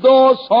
200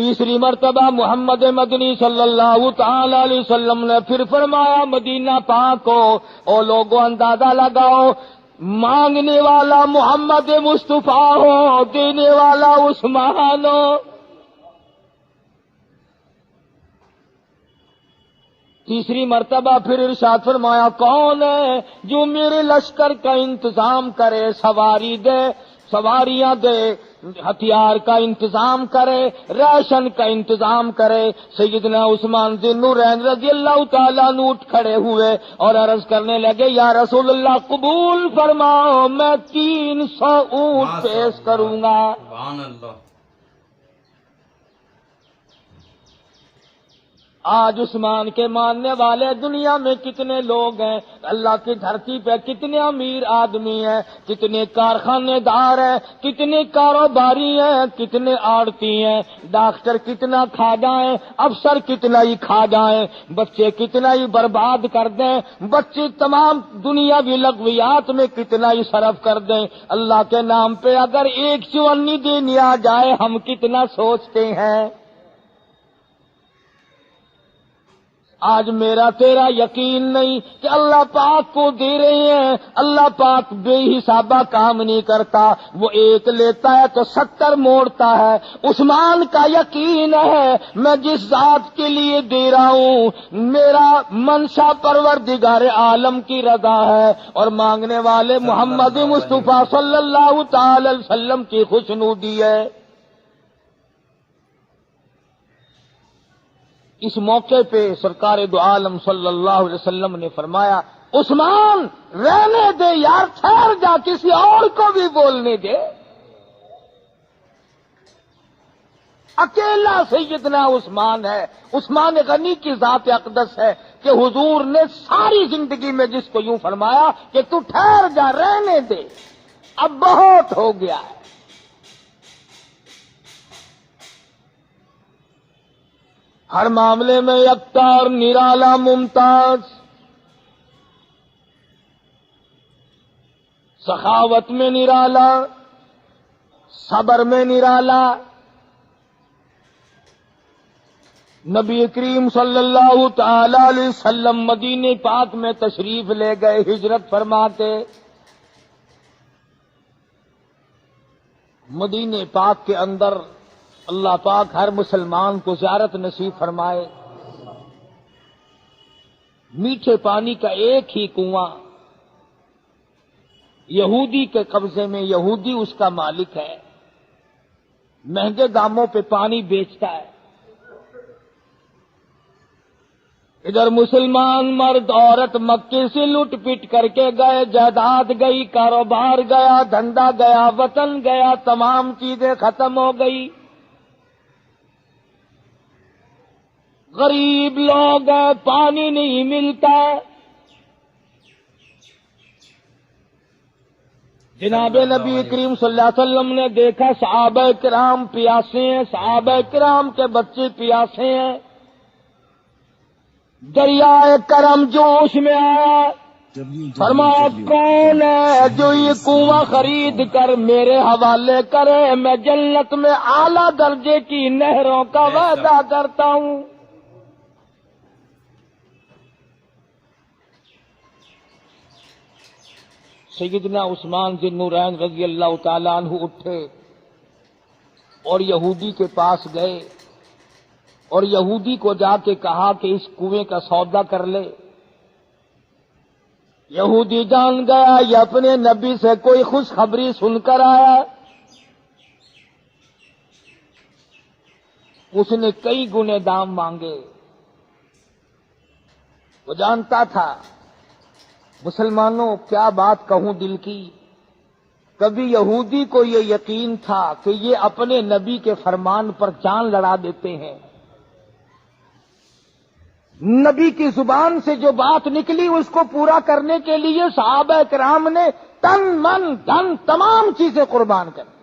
تیسری مرتبہ محمد مدنی صلی اللہ تعالی علیہ وسلم نے پھر فرمایا مدینہ پاک کو، او لوگوں اندازہ لگاؤ، مانگنے والا محمد مصطفیٰ ہو، دینے والا عثمان ہو۔ تیسری مرتبہ پھر ارشاد فرمایا کون ہے جو میرے لشکر کا انتظام کرے، سواری دے، سواریاں دے، ہتھیار کا انتظام کرے، راشن کا انتظام کرے۔ سیدنا عثمان ذی النورین رضی اللہ تعالیٰ عنہ اٹھ کھڑے ہوئے اور عرض کرنے لگے یا رسول اللہ قبول فرماؤ، میں 300 اونٹ پیش کروں گا۔ سبحان اللہ۔ آج عثمان کے ماننے والے دنیا میں کتنے لوگ ہیں، اللہ کی دھرتی پہ کتنے امیر آدمی ہیں، کتنے کارخانے دار ہیں، کتنے کاروباری ہیں، کتنے آڑتی ہیں، ڈاکٹر کتنا کھا جائیں، افسر کتنا ہی کھا جائیں، بچے کتنا ہی برباد کر دیں، بچے تمام دنیاوی لغویات میں کتنا ہی صرف کر دیں، اللہ کے نام پہ اگر ایک چونی دینی آ جائے ہم کتنا سوچتے ہیں۔ آج میرا تیرا یقین نہیں کہ اللہ پاک کو دے رہے ہیں، اللہ پاک بے حسابہ کام نہیں کرتا، وہ ایک لیتا ہے تو 70 موڑتا ہے۔ عثمان کا یقین ہے میں جس ذات کے لیے دے رہا ہوں میرا منشا پروردگار عالم کی رضا ہے، اور مانگنے والے محمد مصطفیٰ صلی اللہ تعالی علیہ وسلم کی خوشنودی ہے۔ اس موقع پہ سرکار دو عالم صلی اللہ علیہ وسلم نے فرمایا عثمان رہنے دے یار، ٹھہر جا، کسی اور کو بھی بولنے دے۔ اکیلا سیدنا عثمان ہے، عثمان غنی کی ذات اقدس ہے کہ حضور نے ساری زندگی میں جس کو یوں فرمایا کہ تو ٹھہر جا، رہنے دے، اب بہت ہو گیا ہے۔ ہر معاملے میں یکتا اور نرالا ممتاز، سخاوت میں نرالا، صبر میں نرالا۔ نبی کریم صلی اللہ تعالی علیہ وسلم مدینہ پاک میں تشریف لے گئے ہجرت فرما کے۔ مدینہ پاک کے اندر اللہ پاک ہر مسلمان کو زیارت نصیب فرمائے۔ میٹھے پانی کا ایک ہی کنواں یہودی کے قبضے میں، یہودی اس کا مالک ہے، مہنگے داموں پہ پانی بیچتا ہے۔ ادھر مسلمان مرد عورت مکے سے لٹ پٹ کر کے گئے، جائیداد گئی، کاروبار گیا، دھندا گیا، وطن گیا، تمام چیزیں ختم ہو گئی۔ غریب لوگ ہیں، پانی نہیں ملتا۔ جناب نبی کریم صلی اللہ علیہ وسلم نے دیکھا صحابہ کرام پیاسے ہیں، صحابہ کرام کے بچے پیاسے ہیں۔ دریائے کرم جوش میں آیا، فرمایا کون ہے جو یہ کنواں خرید کر میرے حوالے کرے، میں جنت میں اعلیٰ درجے کی نہروں کا وعدہ کرتا ہوں۔ سیدنا عثمان ذی النورین رضی اللہ تعالیٰ عنہ اٹھے اور یہودی کے پاس گئے اور یہودی کو جا کے کہا کہ اس کنویں کا سودا کر لے۔ یہودی جان گیا یہ اپنے نبی سے کوئی خوشخبری سن کر آیا۔ اس نے کئی گنے دام مانگے۔ وہ جانتا تھا مسلمانوں کیا بات کہوں دل کی، کبھی یہودی کو یہ یقین تھا کہ یہ اپنے نبی کے فرمان پر جان لڑا دیتے ہیں۔ نبی کی زبان سے جو بات نکلی اس کو پورا کرنے کے لیے صحابہ کرام نے تن من دھن تمام چیزیں قربان کر دی۔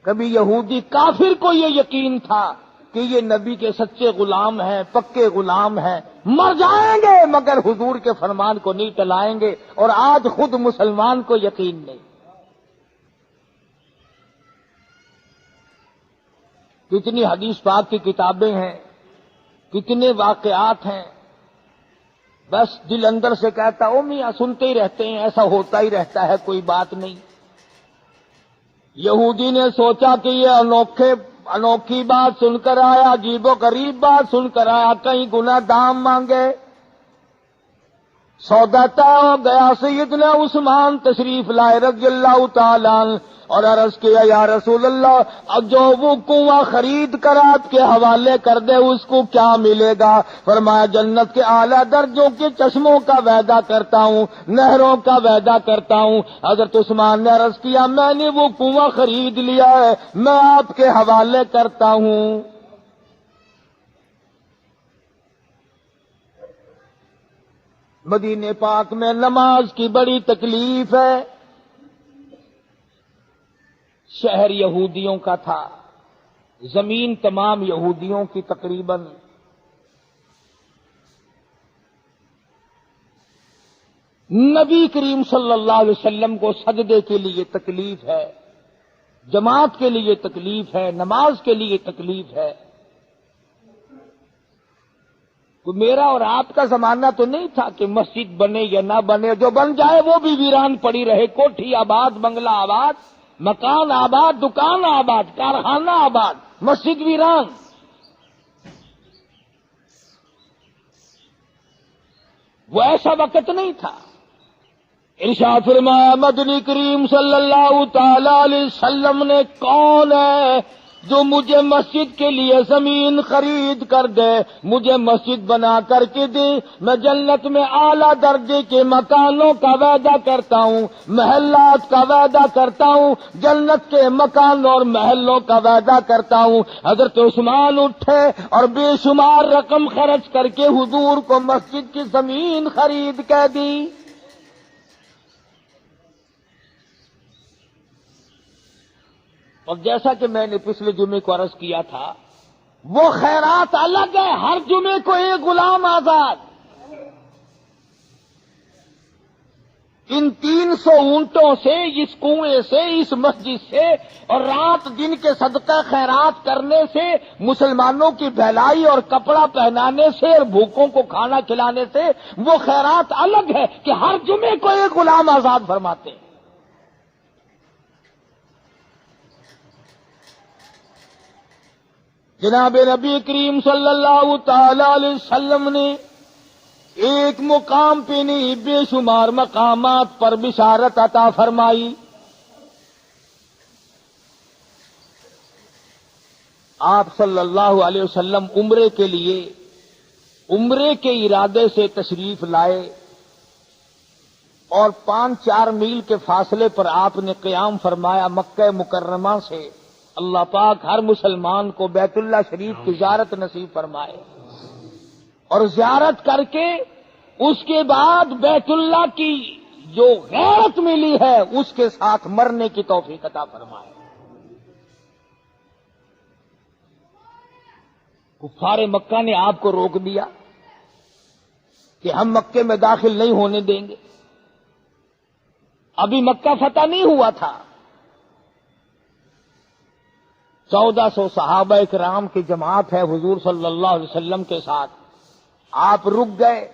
کبھی یہودی کافر کو یہ یقین تھا کہ یہ نبی کے سچے غلام ہیں، پکے غلام ہیں، مر جائیں گے مگر حضور کے فرمان کو نہیں ٹلائیں گے، اور آج خود مسلمان کو یقین نہیں۔ کتنی حدیث پاک کی کتابیں ہیں، کتنے واقعات ہیں، بس دل اندر سے کہتا او میاں سنتے ہی رہتے ہیں، ایسا ہوتا ہی رہتا ہے، کوئی بات نہیں۔ یہودی نے سوچا کہ یہ انوکھی بات سن کر آیا، عجیب و غریب بات سن کر آیا، کہیں گناہ دام مانگے۔ سودا طے ہو گیا، سیدنا عثمان تشریف لائے رضی اللہ تعالیٰ عنہ، اور عرض کیا یا رسول اللہ، اب جو وہ کنواں خرید کر آپ کے حوالے کر دے اس کو کیا ملے گا؟ فرمایا جنت کے اعلیٰ درجوں کے چشموں کا وعدہ کرتا ہوں، نہروں کا وعدہ کرتا ہوں۔ حضرت عثمان نے عرض کیا میں نے وہ کنواں خرید لیا ہے، میں آپ کے حوالے کرتا ہوں۔ مدینے پاک میں نماز کی بڑی تکلیف ہے، شہر یہودیوں کا تھا، زمین تمام یہودیوں کی تقریباً۔ نبی کریم صلی اللہ علیہ وسلم کو سجدے کے لیے تکلیف ہے، جماعت کے لیے تکلیف ہے، نماز کے لیے تکلیف ہے۔ تو میرا اور آپ کا زمانہ تو نہیں تھا کہ مسجد بنے یا نہ بنے، جو بن جائے وہ بھی ویران پڑی رہے، کوٹھی آباد، بنگلہ آباد، مکان آباد، دکان آباد، کارخانہ آباد، مسجد ویران۔ وہ ایسا وقت نہیں تھا۔ ارشاد فرمایا مدنی کریم صلی اللہ تعالی علیہ وسلم نے کون ہے جو مجھے مسجد کے لیے زمین خرید کر دے، مجھے مسجد بنا کر کے دے، میں جنت میں اعلیٰ درجے کے مکانوں کا وعدہ کرتا ہوں، محلات کا وعدہ کرتا ہوں، جنت کے مکانوں اور محلوں کا وعدہ کرتا ہوں۔ حضرت عثمان اٹھے اور بے شمار رقم خرچ کر کے حضور کو مسجد کی زمین خرید کے دی۔ اور جیسا کہ میں نے پچھلے جمعے کو عرض کیا تھا، وہ خیرات الگ ہے، ہر جمعے کو ایک غلام آزاد۔ ان 300 اونٹوں سے، اس کنویں سے، اس مسجد سے اور رات دن کے صدقہ خیرات کرنے سے، مسلمانوں کی بھلائی اور کپڑا پہنانے سے اور بھوکوں کو کھانا کھلانے سے، وہ خیرات الگ ہے کہ ہر جمعے کو ایک غلام آزاد فرماتے ہیں۔ جناب نبی کریم صلی اللہ تعالی علیہ وسلم نے ایک مقام پہ نہیں بے شمار مقامات پر بشارت عطا فرمائی۔ آپ صلی اللہ علیہ وسلم عمرے کے لیے، عمرے کے ارادے سے تشریف لائے اور 5-4 میل کے فاصلے پر آپ نے قیام فرمایا۔ مکہ مکرمہ سے اللہ پاک ہر مسلمان کو بیت اللہ شریف کی زیارت نصیب فرمائے، اور زیارت کر کے اس کے بعد بیت اللہ کی جو غیرت ملی ہے اس کے ساتھ مرنے کی توفیق عطا فرمائے۔ کفار مکہ نے آپ کو روک دیا کہ ہم مکے میں داخل نہیں ہونے دیں گے، ابھی مکہ فتح نہیں ہوا تھا۔ 1400 صحابہ کرام کی جماعت ہے حضور صلی اللہ علیہ وسلم کے ساتھ، آپ رک گئے۔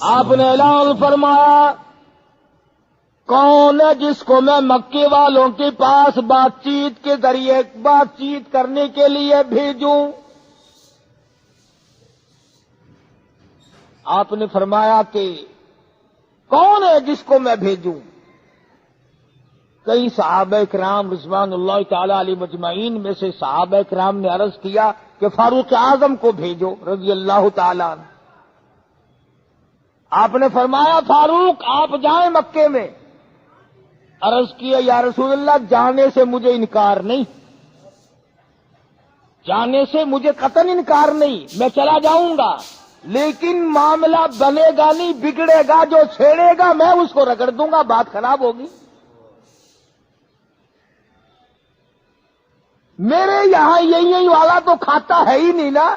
آپ نے اعلان فرمایا کون ہے جس کو میں مکے والوں کے پاس بات چیت کے ذریعے بات چیت کرنے کے لیے بھیجوں؟ آپ نے فرمایا کہ کون ہے جس کو میں بھیجوں؟ کئی صحابہ کرام رضوان اللہ تعالی علیہ مجمعین میں سے صحابہ کرام نے عرض کیا کہ فاروق اعظم کو بھیجو رضی اللہ تعالی عنہ۔ آپ نے فرمایا فاروق آپ جائیں مکے میں۔ عرض کیا یا رسول اللہ جانے سے مجھے انکار نہیں، جانے سے مجھے قطعاً انکار نہیں، میں چلا جاؤں گا، لیکن معاملہ بنے گا نہیں، بگڑے گا، جو چھیڑے گا میں اس کو رگڑ دوں گا، بات خراب ہوگی۔ میرے یہاں یہی والا تو کھاتا ہے ہی نہیں نا۔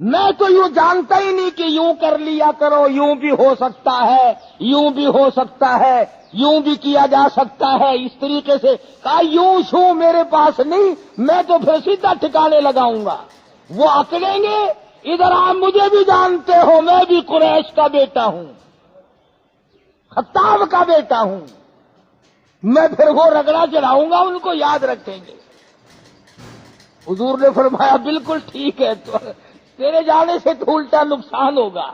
میں تو یوں جانتا ہی نہیں کہ یوں کر لیا کرو، یوں بھی ہو سکتا ہے، یوں بھی ہو سکتا ہے، یوں بھی کیا جا سکتا ہے، اس طریقے سے کہا یوں شوں میرے پاس نہیں، میں تو پھر سیدھا ٹھکانے لگاؤں گا۔ وہ اکڑیں گے، ادھر آپ مجھے بھی جانتے ہو، میں بھی قریش کا بیٹا ہوں، خطاب کا بیٹا ہوں، میں پھر وہ رگڑا چڑھاؤں گا، ان کو یاد رکھیں گے۔ حضور نے فرمایا بالکل ٹھیک ہے، تو تیرے جانے سے تو الٹا نقصان ہوگا۔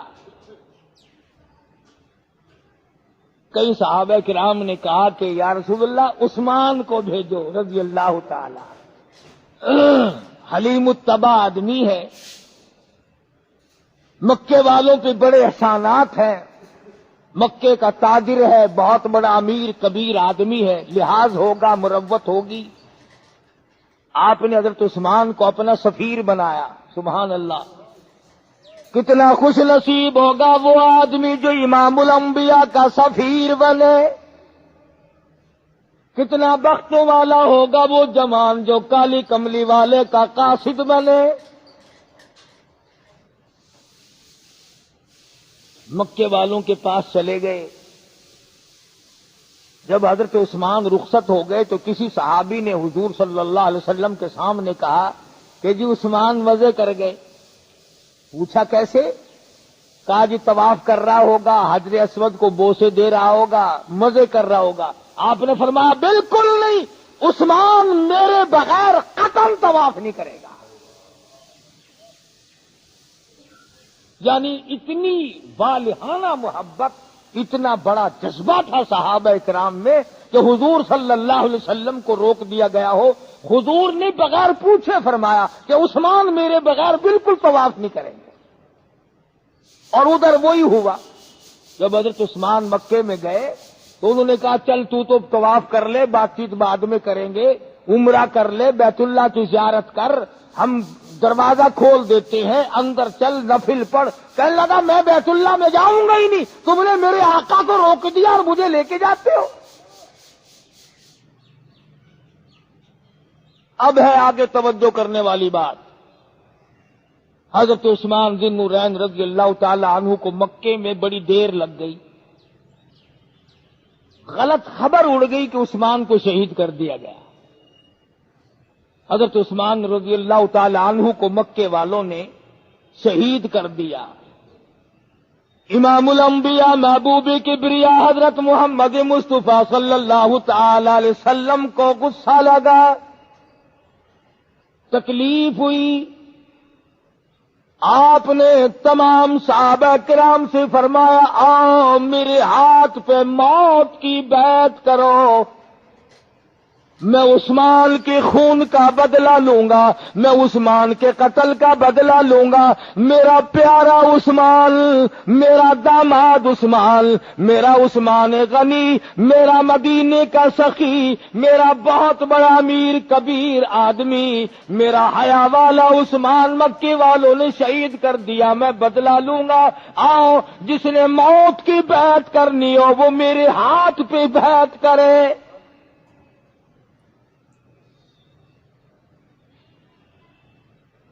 کئی صحابہ کرام نے کہا کہ یا رسول اللہ عثمان کو بھیجو رضی اللہ تعالی، حلیم الطبع آدمی ہے، مکے والوں پہ بڑے احسانات ہیں، مکے کا تاجر ہے، بہت بڑا امیر کبیر آدمی ہے، لحاظ ہوگا، مروت ہوگی۔ آپ نے حضرت عثمان کو اپنا سفیر بنایا، سبحان اللہ۔ کتنا خوش نصیب ہوگا وہ آدمی جو امام الانبیاء کا سفیر بنے، کتنا بخت والا ہوگا وہ جوان جو کالی کملی والے کا قاصد بنے۔ مکے والوں کے پاس چلے گئے، جب حضرت عثمان رخصت ہو گئے تو کسی صحابی نے حضور صلی اللہ علیہ وسلم کے سامنے کہا کہ جی عثمان مزے کر گئے۔ پوچھا کیسے؟ کہا جی طواف کر رہا ہوگا، حجر اسود کو بوسے دے رہا ہوگا، مزے کر رہا ہوگا۔ آپ نے فرمایا بالکل نہیں، عثمان میرے بغیر قطعاً طواف نہیں کرے گا۔ یعنی اتنی والہانہ محبت، اتنا بڑا جذبہ تھا صحابہ کرام میں کہ حضور صلی اللہ علیہ وسلم کو روک دیا گیا ہو، حضور نے بغیر پوچھے فرمایا کہ عثمان میرے بغیر بالکل طواف نہیں کریں گے۔ اور ادھر وہی ہوا، جب حضرت عثمان مکے میں گئے تو انہوں نے کہا چل تو طواف کر لے، بات چیت بعد میں کریں گے، عمرہ کر لے، بیت اللہ کی زیارت کر، ہم دروازہ کھول دیتے ہیں، اندر چل نفل پڑھ۔ کہنے لگا میں بیت اللہ میں جاؤں گا ہی نہیں، تم نے میرے آقا کو روک دیا اور مجھے لے کے جاتے ہو۔ اب ہے آگے توجہ کرنے والی بات۔ حضرت عثمان ذی النورین رضی اللہ تعالی عنہ کو مکے میں بڑی دیر لگ گئی، غلط خبر اڑ گئی کہ عثمان کو شہید کر دیا گیا۔ حضرت عثمان رضی اللہ تعالی عنہ کو مکے والوں نے شہید کر دیا۔ امام الانبیاء محبوب کبریا حضرت محمد مصطفیٰ صلی اللہ تعالی علیہ وسلم کو غصہ لگا، تکلیف ہوئی۔ آپ نے تمام صحابہ کرام سے فرمایا آؤ میرے ہاتھ پہ موت کی بیعت کرو، میں عثمان کے خون کا بدلہ لوں گا، میں عثمان کے قتل کا بدلہ لوں گا۔ میرا پیارا عثمان، میرا داماد عثمان، میرا عثمان غنی، میرا مدینے کا سخی، میرا بہت بڑا امیر کبیر آدمی، میرا حیا والا عثمان مکے والوں نے شہید کر دیا، میں بدلہ لوں گا۔ آؤ جس نے موت کی بیعت کرنی ہو وہ میرے ہاتھ پہ بیعت کرے۔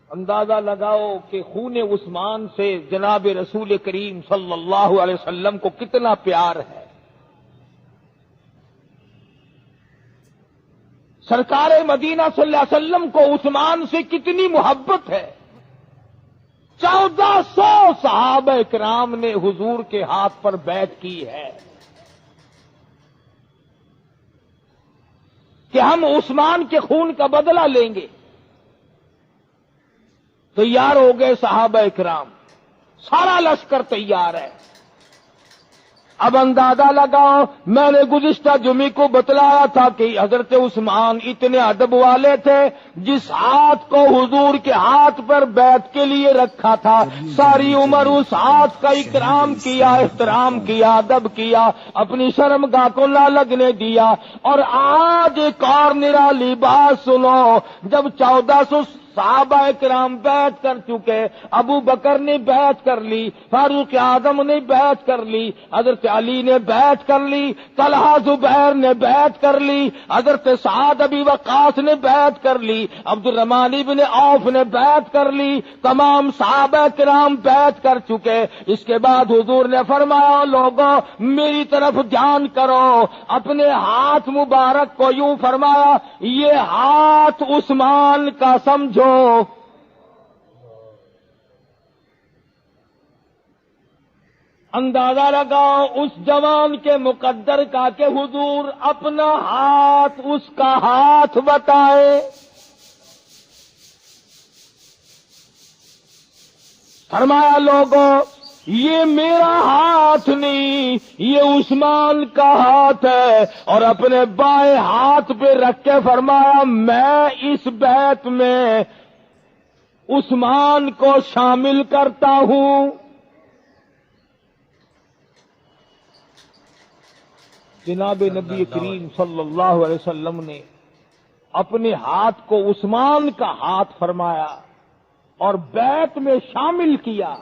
اندازہ لگاؤ کہ خون عثمان سے جناب رسول کریم صلی اللہ علیہ وسلم کو کتنا پیار ہے۔ سرکار مدینہ صلی اللہ علیہ وسلم کو عثمان سے کتنی محبت ہے۔ 1400 صحابہ کرام نے حضور کے ہاتھ پر بیعت کی ہے کہ ہم عثمان کے خون کا بدلہ لیں گے۔ تیار ہو گئے صحابہ کرام، سارا لشکر تیار ہے۔ اب اندازہ لگاؤ، میں نے گزشتہ جمعے کو بتلایا تھا کہ حضرت عثمان اتنے ادب والے تھے، جس ہاتھ کو حضور کے ہاتھ پر بیعت کے لیے رکھا تھا ساری عمر اس ہاتھ کا اکرام کیا، احترام کیا، ادب کیا، اپنی شرمگاہ کو نہ لگنے دیا۔ اور آج ایک اور نرالی بات سنو، جب 1400 صحابہ کرام بیعت کر چکے، ابو بکر نے بیعت کر لی، فاروق اعظم نے بیعت کر لی، حضرت علی نے بیعت کر لی، طلحہ زبیر نے بیعت کر لی، حضرت سعد ابی وقاص نے بیعت کر لی، عبد الرحمن بن عوف نے بیعت کر لی، تمام صحابہ کرام بیعت کر چکے۔ اس کے بعد حضور نے فرمایا لوگوں میری طرف دھیان کرو، اپنے ہاتھ مبارک کو یوں فرمایا یہ ہاتھ عثمان کا سمجھو۔ اندازہ لگاؤ اس جوان کے مقدر کا کہ حضور اپنا ہاتھ اس کا ہاتھ بتائے۔ فرمایا لوگوں یہ میرا ہاتھ نہیں، یہ عثمان کا ہاتھ ہے، اور اپنے بائیں ہاتھ پہ رکھ کے فرمایا میں اس بیعت میں عثمان کو شامل کرتا ہوں۔ جناب نبی کریم صلی اللہ علیہ وسلم نے اپنے ہاتھ کو عثمان کا ہاتھ فرمایا اور بیعت میں شامل کیا۔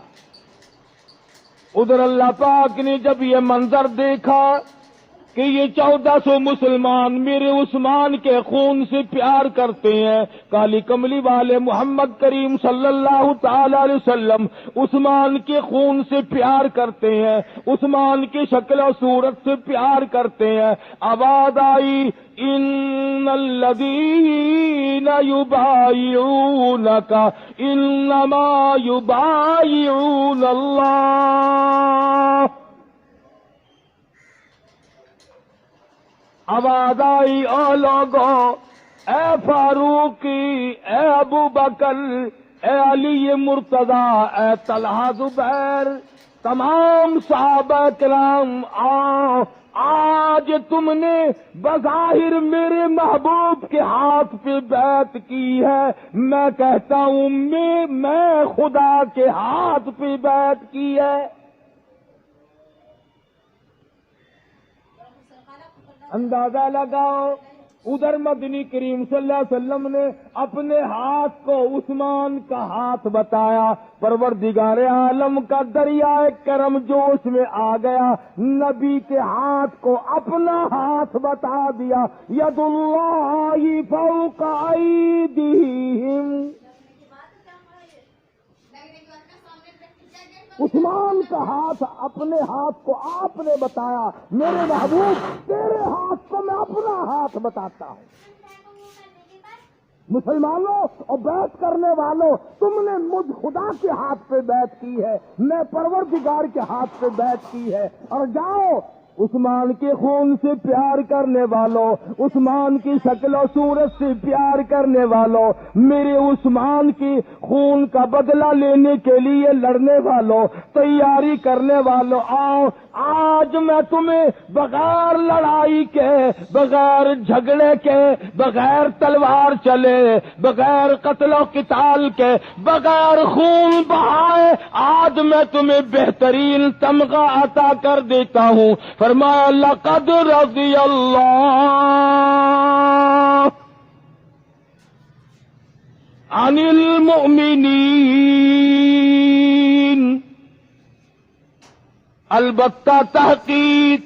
ادھر اللہ پاک نے جب یہ منظر دیکھا کہ یہ 1400 مسلمان میرے عثمان کے خون سے پیار کرتے ہیں، کالی کملی والے محمد کریم صلی اللہ تعالی علیہ وسلم عثمان کے خون سے پیار کرتے ہیں، عثمان کی شکل و صورت سے پیار کرتے ہیں، آواز آئی ان الذین یبایعونک انما یبایعون اللہ۔ آواز آئی او لوگوں، اے فاروقی، اے ابو بکر، اے علی مرتضی، اے طلحہ زبیر، تمام صحابہ کرام آؤ، آج تم نے بظاہر میرے محبوب کے ہاتھ پہ بیعت کی ہے، میں کہتا ہوں میں خدا کے ہاتھ پہ بیعت کی ہے۔ اندازہ لگاؤ ادھر مدنی کریم صلی اللہ علیہ وسلم نے اپنے ہاتھ کو عثمان کا ہاتھ بتایا، پروردگار عالم کا دریائے کرم جوش میں آ گیا، نبی کے ہاتھ کو اپنا ہاتھ بتا دیا، ید اللہ فوق ایدیہم۔ عثمان کا ہاتھ اپنے ہاتھ کو آپ نے بتایا، میرے محبوب تیرے ہاتھ کو میں اپنا ہاتھ بتاتا ہوں۔ مسلمانوں اور بیعت کرنے والوں، تم نے مجھ خدا کے ہاتھ پہ بیعت کی ہے، میں پروردگار کے ہاتھ پہ بیعت کی ہے، اور جاؤ عثمان کے خون سے پیار کرنے والوں، عثمان کی شکل و صورت سے پیار کرنے والوں، میرے عثمان کی خون کا بدلہ لینے کے لیے لڑنے والوں، تیاری کرنے والوں، آؤ آج میں تمہیں بغیر لڑائی کے، بغیر جھگڑے کے، بغیر تلوار چلے، بغیر قتل و قتال کے، بغیر خون بہائے، آج میں تمہیں بہترین تمغہ عطا کر دیتا ہوں۔ فرمایا لقد رضی اللہ عن المؤمنین، البتہ تحقیق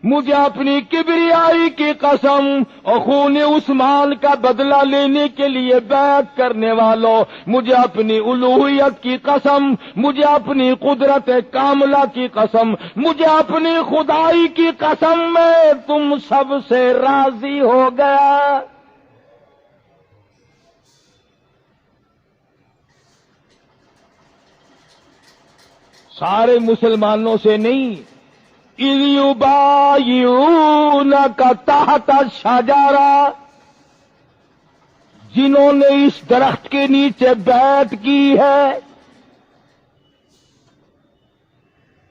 مجھے اپنی کبریائی کی قسم اور خون عثمان کا بدلہ لینے کے لیے بیعت کرنے والوں، مجھے اپنی الوہیت کی قسم، مجھے اپنی قدرت کاملہ کی قسم، مجھے اپنی خدائی کی قسم، میں تم سب سے راضی ہو گیا۔ سارے مسلمانوں سے نہیں، اِذْ یُبَایِعُونَکَ تَحْتَ الشَّجَرَةِ، جنہوں نے اس درخت کے نیچے بیعت کی ہے۔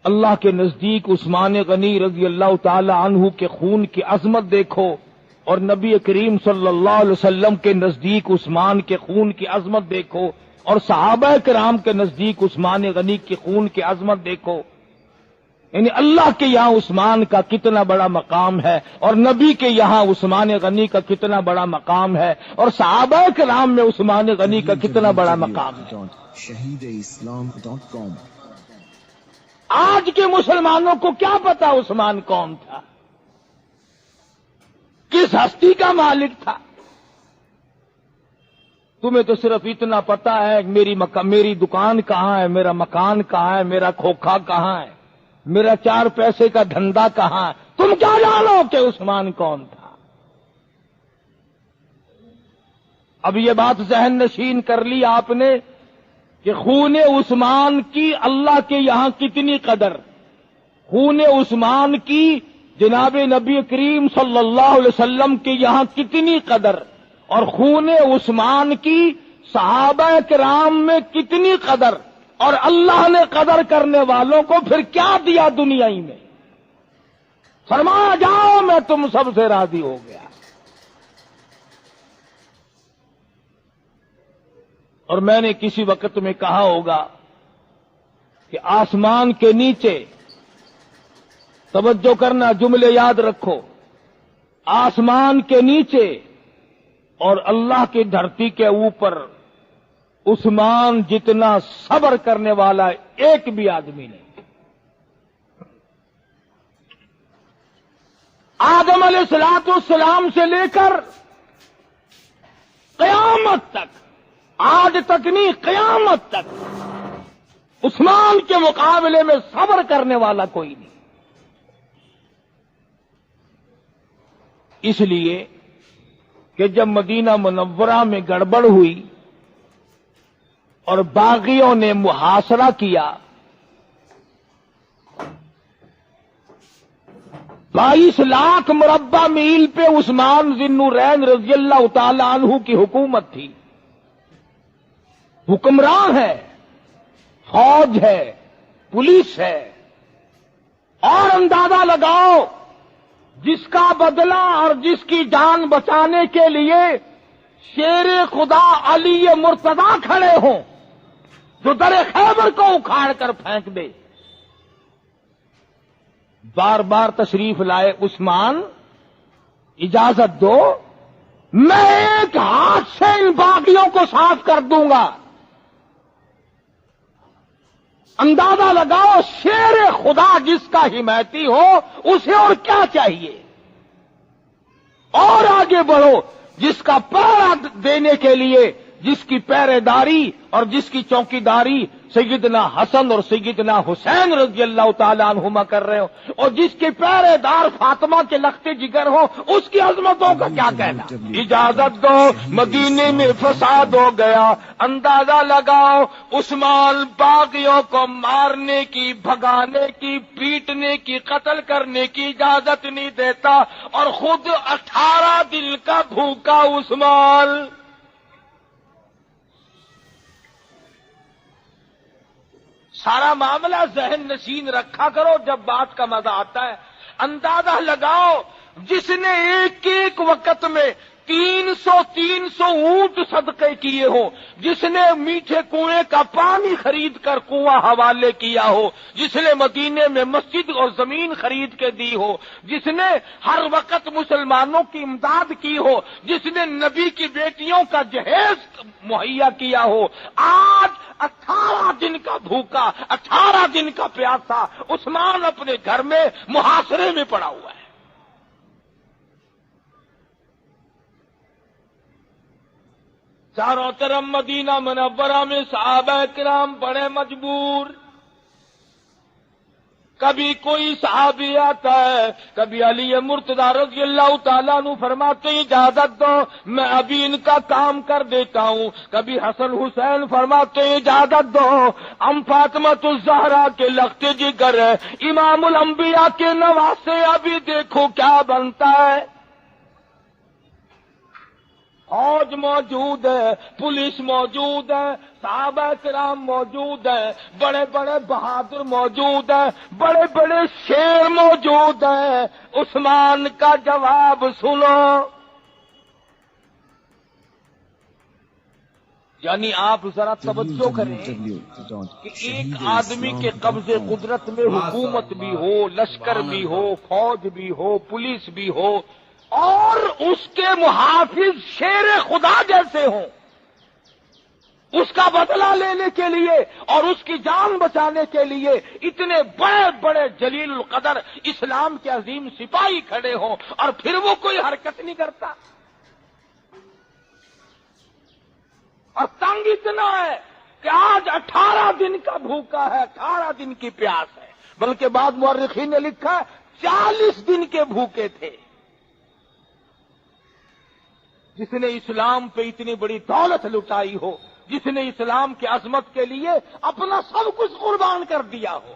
اللہ کے نزدیک عثمان غنی رضی اللہ تعالی عنہ کے خون کی عظمت دیکھو، اور نبی کریم صلی اللہ علیہ وسلم کے نزدیک عثمان کے خون کی عظمت دیکھو، اور صحابہ کرام کے نزدیک عثمان غنی کے خون کی عظمت دیکھو۔ یعنی اللہ کے یہاں عثمان کا کتنا بڑا مقام ہے اور نبی کے یہاں عثمان غنی کا کتنا بڑا مقام ہے اور صحابہ کرام میں عثمان غنی کا کتنا بڑا مقام ہے. shahideislam.com آج کے مسلمانوں کو کیا پتا عثمان کون تھا، کس ہستی کا مالک تھا؟ تمہیں تو صرف اتنا پتا ہے میری دکان کہاں ہے، میرا مکان کہاں ہے، میرا کھوکھا کہاں ہے، میرا 4 پیسے کا دھندا کہاں ہے. تم کیا جانو کہ عثمان کون تھا؟ اب یہ بات ذہن نشین کر لی آپ نے کہ خون عثمان کی اللہ کے یہاں کتنی قدر، خون عثمان کی جناب نبی کریم صلی اللہ علیہ وسلم کے یہاں کتنی قدر، اور خون عثمان کی صحابہ کرام میں کتنی قدر، اور اللہ نے قدر کرنے والوں کو پھر کیا دیا دنیا ہی میں. فرمایا جاؤ میں تم سب سے راضی ہو گیا. اور میں نے کسی وقت میں کہا ہوگا کہ آسمان کے نیچے، توجہ کرنا جملے یاد رکھو، آسمان کے نیچے اور اللہ کی دھرتی کے اوپر عثمان جتنا صبر کرنے والا ایک بھی آدمی نہیں. آدم علیہ السلام سے لے کر قیامت تک، آج تک نہیں قیامت تک، عثمان کے مقابلے میں صبر کرنے والا کوئی نہیں. اس لیے کہ جب مدینہ منورہ میں گڑبڑ ہوئی اور باغیوں نے محاصرہ کیا، 22 لاکھ مربع میل پہ عثمان ذی النورین رضی اللہ تعالی عنہ کی حکومت تھی. حکمران ہے، فوج ہے، پولیس ہے، اور اندازہ لگاؤ جس کا بدلہ اور جس کی جان بچانے کے لیے شیر خدا علی مرتضی کھڑے ہوں جو در خیبر کو اکھاڑ کر پھینک دے. بار بار تشریف لائے عثمان، اجازت دو میں ایک ہاتھ سے ان باغیوں کو صاف کر دوں گا. اندازہ لگاؤ شیر خدا جس کا حمایتی ہو اسے اور کیا چاہیے. اور آگے بڑھو، جس کا پہرا دینے کے لیے، جس کی پہرے داری اور جس کی چوکیداری سیدنا حسن اور سیدنا حسین رضی اللہ تعالی عنہما کر رہے ہو، اور جس کے پہرے دار فاطمہ کے لخت جگر ہو، اس کی عظمتوں کا کیا کہنا. اجازت دو مدینے میں فساد ہو گیا. اندازہ لگاؤ عثمان باغیوں کو مارنے کی، بھگانے کی، پیٹنے کی، قتل کرنے کی اجازت نہیں دیتا، اور خود 18 دن کا بھوکا عثمان. سارا معاملہ ذہن نشین رکھا کرو جب بات کا مزہ آتا ہے. اندازہ لگاؤ جس نے ایک ایک وقت میں 300 اونٹ صدقے کیے ہو، جس نے میٹھے کنویں کا پانی خرید کر کنواں حوالے کیا ہو، جس نے مدینے میں مسجد اور زمین خرید کے دی ہو، جس نے ہر وقت مسلمانوں کی امداد کی ہو، جس نے نبی کی بیٹیوں کا جہیز مہیا کیا ہو، آج 18 دن کا بھوکا، 18 دن کا پیاسا عثمان اپنے گھر میں محاصرے میں پڑا ہوا ہے. چاروں طرف مدینہ منورہ میں صحابہ کرام بڑے مجبور. کبھی کوئی صحابی آتا ہے، کبھی علی مرتضی رضی اللہ تعالیٰ عنہ فرماتے ہیں اجازت دو میں ابھی ان کا کام کر دیتا ہوں. کبھی حسن حسین فرماتے ہیں اجازت دو ام فاطمۃ الزہرا کے لخت جگر ہے، امام الانبیاء کے نواسے، ابھی دیکھو کیا بنتا ہے. فوج موجود ہے، پولیس موجود ہے، صحابہ کرام موجود ہیں، بڑے بڑے بہادر موجود ہیں، بڑے بڑے شیر موجود ہیں. عثمان کا جواب سنو. یعنی آپ ذرا توجہ کریں کہ ایک آدمی کے قبضے قدرت میں حکومت بھی ہو، لشکر بھی ہو، فوج بھی ہو، پولیس بھی ہو، اور اس کے محافظ شیر خدا جیسے ہوں، اس کا بدلہ لینے کے لیے اور اس کی جان بچانے کے لیے اتنے بڑے بڑے جلیل القدر اسلام کے عظیم سپاہی کھڑے ہوں، اور پھر وہ کوئی حرکت نہیں کرتا. اور تنگ اتنا ہے کہ آج 18 دن کا بھوکا ہے، 18 دن کی پیاس ہے، بلکہ بعض مورخین نے لکھا 40 دن کے بھوکے تھے. جس نے اسلام پہ اتنی بڑی دولت لٹائی ہو، جس نے اسلام کی عظمت کے لیے اپنا سب کچھ قربان کر دیا ہو،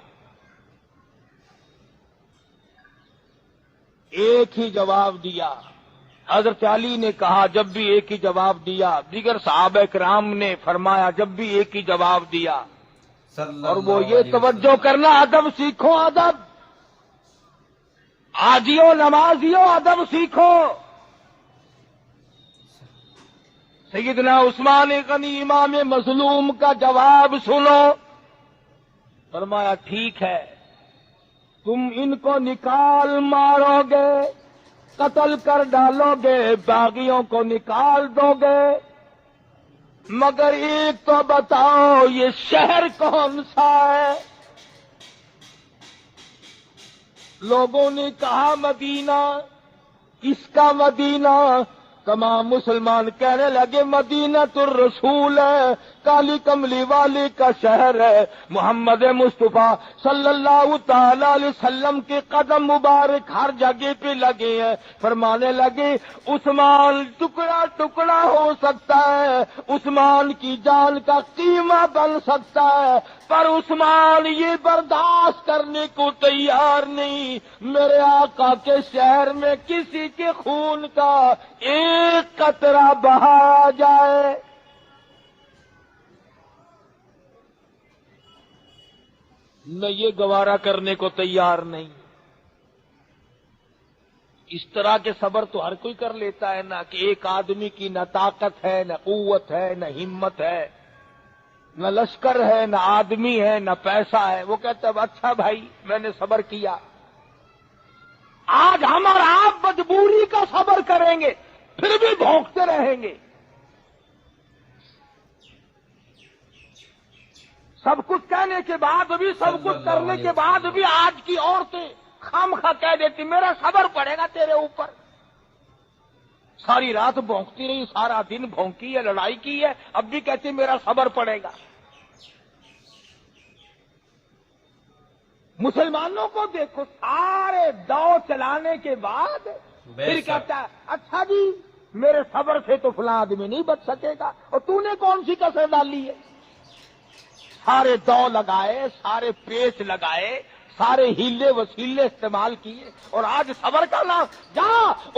ایک ہی جواب دیا. حضرت علی نے کہا جب بھی ایک ہی جواب دیا، دیگر صحابہ کرام نے فرمایا جب بھی ایک ہی جواب دیا. اور وہ یہ توجہ کرنا، ادب سیکھو، ادب، آجیو نمازیو ادب سیکھو. سیدنا عثمان غنی امام مظلوم کا جواب سنو. فرمایا ٹھیک ہے، تم ان کو نکال مارو گے، قتل کر ڈالو گے، باغیوں کو نکال دو گے، مگر ایک تو بتاؤ یہ شہر کون سا ہے؟ لوگوں نے کہا مدینہ. کس کا مدینہ؟ تمام مسلمان کہنے لگے مدینہ الرسول ہے، کالی کملی والی کا شہر ہے. محمد مصطفیٰ صلی اللہ تعالی علیہ وسلم کے قدم مبارک ہر جگہ پہ لگے ہیں. فرمانے لگے عثمان ٹکڑا ٹکڑا ہو سکتا ہے، عثمان کی جان کا قیمہ بن سکتا ہے، پر عثمان یہ برداشت کرنے کو تیار نہیں میرے آقا کے شہر میں کسی کے خون کا ایک قطرہ بہایا جائے. میں یہ گوارا کرنے کو تیار نہیں. اس طرح کے صبر تو ہر کوئی کر لیتا ہے نا، کہ ایک آدمی کی نہ طاقت ہے، نہ قوت ہے، نہ ہمت ہے، نہ لشکر ہے، نہ آدمی ہے، نہ پیسہ ہے، وہ کہتا ہے اچھا بھائی میں نے صبر کیا. آج ہم اور آپ مجبوری کا صبر کریں گے، پھر بھی بھونکتے رہیں گے. سب کچھ کہنے کے بعد بھی، سب کچھ کرنے کے بعد بھی آج کی عورتیں خامخواہ کہہ دیتی میرا صبر پڑے گا تیرے اوپر. ساری رات بھونکتی رہی، سارا دن بھونکی ہے، لڑائی کی ہے، اب بھی کہتی میرا صبر پڑے گا. مسلمانوں کو دیکھو، سارے دو چلانے کے بعد پھر کہتا ہے اچھا جی میرے صبر سے تو فلاں آدمی نہیں بچ سکے گا، اور تو نے کون سی کسر ڈالی ہے؟ سارے دو لگائے، سارے پیچ لگائے، سارے ہیلے وسیلے استعمال کیے، اور آج صبر کا نام. جا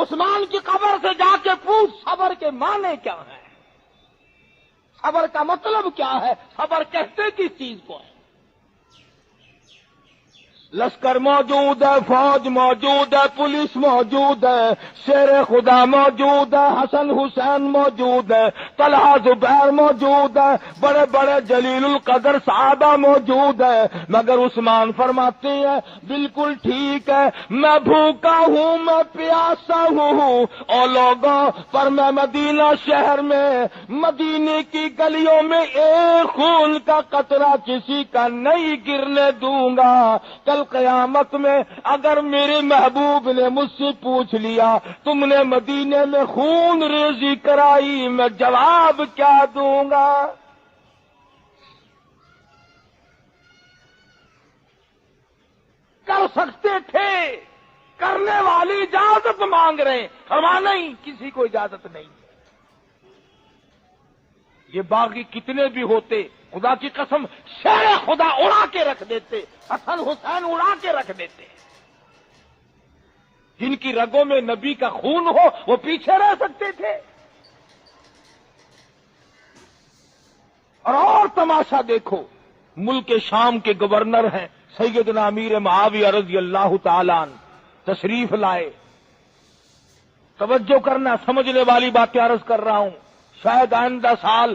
عثمان کی قبر سے جا کے پوچھ صبر کے معنی کیا ہے، صبر کا مطلب کیا ہے، صبر کہتے کس چیز کو ہے. لشکر موجود ہے، فوج موجود ہے، پولیس موجود ہے، شیر خدا موجود ہے، حسن حسین موجود ہے، طلحہ زبیر موجود ہے، بڑے بڑے جلیل القدر صحابہ موجود ہے، مگر عثمان فرماتے ہیں بالکل ٹھیک ہے، میں بھوکا ہوں، میں پیاسا ہوں، اور لوگوں پر میں مدینہ شہر میں، مدینے کی گلیوں میں ایک خون کا قطرہ کسی کا نہیں گرنے دوں گا. کل قیامت میں اگر میرے محبوب نے مجھ سے پوچھ لیا تم نے مدینے میں خون ریزی کرائی، میں جواب کیا دوں گا؟ کر سکتے تھے، کرنے والی اجازت مانگ رہے ہیں، فرمانا نہیں کسی کو اجازت نہیں. یہ باغی کتنے بھی ہوتے، خدا کی قسم شیر خدا اڑا کے رکھ دیتے، حسن حسین اڑا کے رکھ دیتے. جن کی رگوں میں نبی کا خون ہو وہ پیچھے رہ سکتے تھے. اور تماشا دیکھو، ملک شام کے گورنر ہیں سیدنا امیر معاویہ رضی اللہ تعالیٰ عنہ، تشریف لائے. توجہ کرنا، سمجھنے والی باتیں عرض کر رہا ہوں. شاید آئندہ سال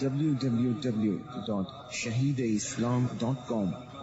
www.shahideislam.com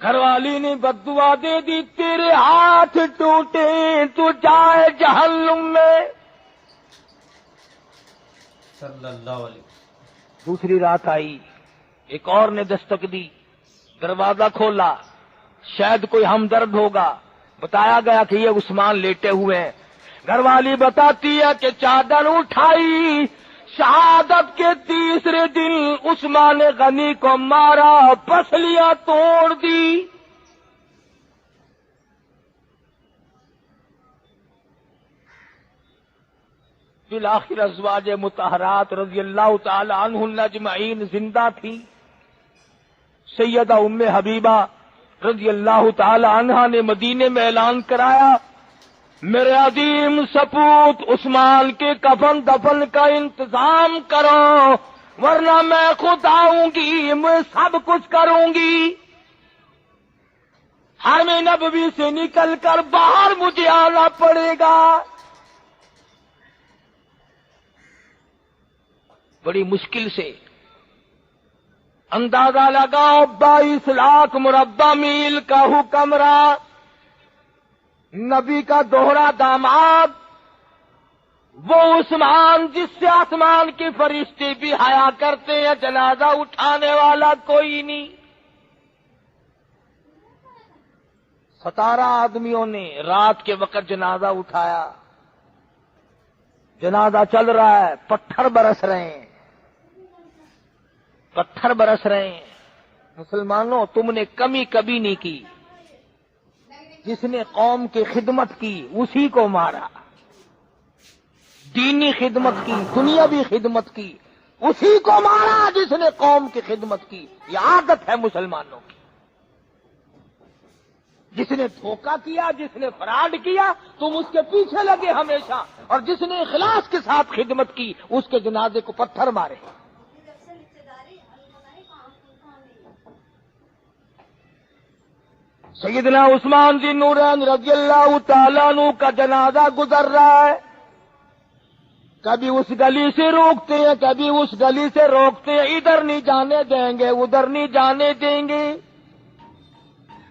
گھر والی نے بد دعا دے دی، تیرے ہاتھ ٹوٹے تو جائے جہنم میں۔ صلی اللہ علیہ دوسری رات آئی، ایک اور نے دستک دی، دروازہ کھولا، شاید کوئی ہمدرد ہوگا، بتایا گیا کہ یہ عثمان لیٹے ہوئے ہیں۔ گھر والی بتاتی ہے کہ چادر اٹھائی، شہادت کے تیسرے دن عثمان غنی کو مارا، پسلیاں توڑ دی۔ بالآخر ازواج مطہرات رضی اللہ تعالی عنہن اجمعین زندہ تھی۔ سیدہ ام حبیبہ رضی اللہ تعالی عنہا نے مدینے میں اعلان کرایا، میرے عظیم سپوت عثمان کے کفن دفن کا انتظام کرو، ورنہ میں خود آؤں گی، میں سب کچھ کروں گی۔ حرم نبوی سے نکل کر باہر مجھے آنا پڑے گا۔ بڑی مشکل سے اندازہ لگاؤ، 22 لاکھ مربع میل کا حکمراں، نبی کا دوہرا داماد، وہ عثمان جس سے آسمان کے فرشتے بھی حیا کرتے ہیں، جنازہ اٹھانے والا کوئی نہیں۔ 17 آدمیوں نے رات کے وقت جنازہ اٹھایا، جنازہ چل رہا ہے، پتھر برس رہے ہیں، پتھر برس رہے ہیں۔ مسلمانوں، تم نے کمی کبھی نہیں کی، جس نے قوم کی خدمت کی اسی کو مارا، دینی خدمت کی، دنیاوی خدمت کی، اسی کو مارا جس نے قوم کی خدمت کی۔ یہ عادت ہے مسلمانوں کی۔ جس نے دھوکہ کیا، جس نے فراڈ کیا، تم اس کے پیچھے لگے ہمیشہ، اور جس نے اخلاص کے ساتھ خدمت کی اس کے جنازے کو پتھر مارے۔ سیدنا عثمان ذی النورین رضی اللہ تعالیٰ عنہ کا جنازہ گزر رہا ہے، کبھی اس گلی سے روکتے ہیں، کبھی اس گلی سے روکتے ہیں، ادھر نہیں جانے دیں گے، ادھر نہیں جانے دیں گے۔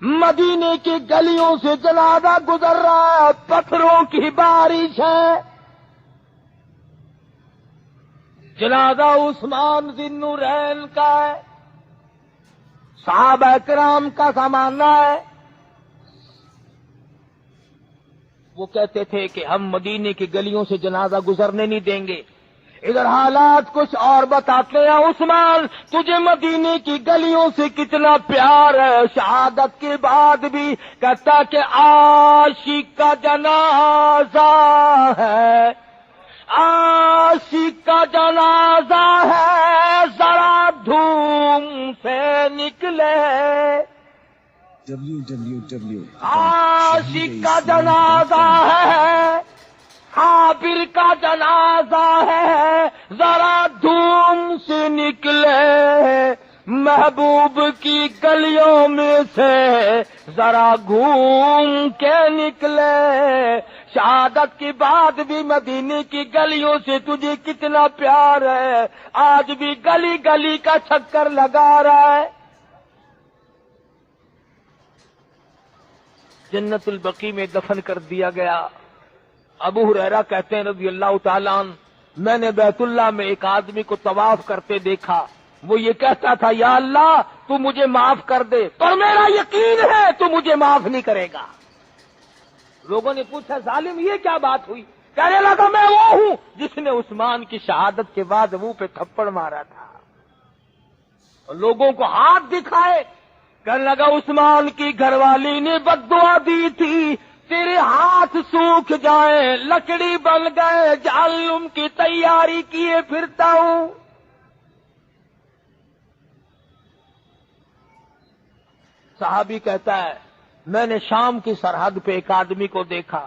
مدینے کی گلیوں سے جنازہ گزر رہا ہے، پتھروں کی بارش ہے۔ جنازہ عثمان ذی النورین کا ہے، صحابہ کرام کا زمانہ ہے۔ وہ کہتے تھے کہ ہم مدینے کی گلیوں سے جنازہ گزرنے نہیں دیں گے۔ ادھر حالات کچھ اور بتاتے ہیں، عثمان تجھے مدینے کی گلیوں سے کتنا پیار ہے، شہادت کے بعد بھی کہتا کہ عاشق کا جنازہ ہے، عاشق کا جنازہ ہے، ذرا دھوم سے نکلے۔ عاشق کا جنازہ ہے، عابر کا جنازہ ہے، ذرا دھوم سے نکلے، محبوب کی گلیوں میں سے ذرا گھوم کے نکلے۔ شہادت کے بعد بھی مدینے کی گلیوں سے تجھے کتنا پیار ہے، آج بھی گلی گلی کا چکر لگا رہا ہے۔ جنت البقیع میں دفن کر دیا گیا۔ ابو ہریرہ کہتے ہیں رضی اللہ تعالیٰ عنہ، میں نے بیت اللہ میں ایک آدمی کو طواف کرتے دیکھا، وہ یہ کہتا تھا یا اللہ تو مجھے معاف کر دے، پر میرا یقین ہے تو مجھے معاف نہیں کرے گا۔ لوگوں نے پوچھا ظالم یہ کیا بات ہوئی؟ کہنے لگا میں وہ ہوں جس نے عثمان کی شہادت کے بعد منہ پہ تھپڑ مارا تھا، اور لوگوں کو ہاتھ دکھائے۔ کہنے لگا عثمان کی گھر والی نے بد دعا دی تھی، تیرے ہاتھ سوکھ جائیں، لکڑی بن گئے، جہنم کی تیاری کیے پھرتا ہوں۔ صحابی کہتا ہے میں نے شام کی سرحد پہ ایک آدمی کو دیکھا،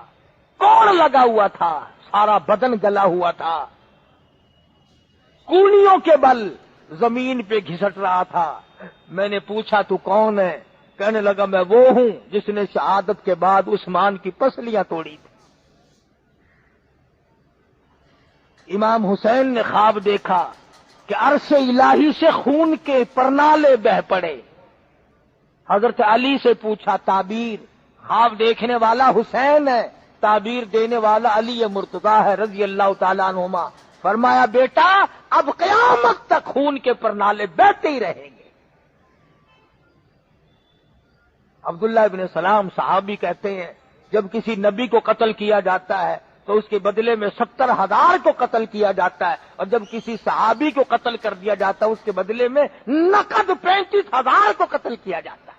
کوڑ لگا ہوا تھا، سارا بدن گلا ہوا تھا، کونیوں کے بل زمین پہ گھسٹ رہا تھا۔ میں نے پوچھا تو کون ہے؟ کہنے لگا میں وہ ہوں جس نے شہادت کے بعد عثمان کی پسلیاں توڑی تھی۔ امام حسین نے خواب دیکھا کہ عرش الہی سے خون کے پرنالے بہ پڑے، حضرت علی سے پوچھا تعبیر، خواب دیکھنے والا حسین ہے، تعبیر دینے والا علی مرتضی ہے رضی اللہ تعالیٰ عنہما۔ فرمایا بیٹا اب قیامت تک خون کے پرنالے بہتے ہی رہیں گے۔ عبداللہ ابن سلام صحابی کہتے ہیں جب کسی نبی کو قتل کیا جاتا ہے تو اس کے بدلے میں 70,000 کو قتل کیا جاتا ہے، اور جب کسی صحابی کو قتل کر دیا جاتا ہے اس کے بدلے میں نقد 35,000 کو قتل کیا جاتا ہے۔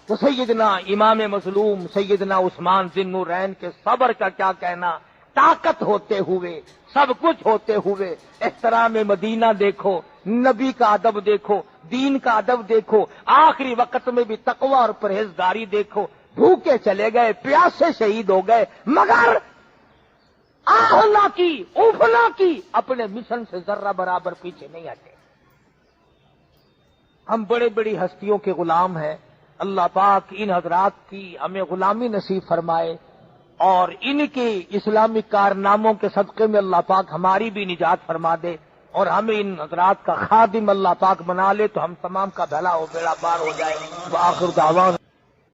تو سیدنا امام مظلوم سیدنا عثمان ذی النورین کے صبر کا کیا کہنا، طاقت ہوتے ہوئے، سب کچھ ہوتے ہوئے، احترام مدینہ دیکھو، نبی کا ادب دیکھو، دین کا ادب دیکھو، آخری وقت میں بھی تقوی اور پرہیزگاری دیکھو، بھوکے چلے گئے، پیاسے شہید ہو گئے، مگر آہ نہ کی، اوف نہ کی، اپنے مشن سے ذرہ برابر پیچھے نہیں ہٹے۔ ہم بڑے بڑی ہستیوں کے غلام ہیں، اللہ پاک ان حضرات کی ہمیں غلامی نصیب فرمائے، اور ان کے اسلامی کارناموں کے صدقے میں اللہ پاک ہماری بھی نجات فرما دے، اور ہمیں ان حضرات کا خادم اللہ پاک بنا لے تو ہم تمام کا بھلا ہو، بیڑا پار ہو جائے۔ وآخر دعوانا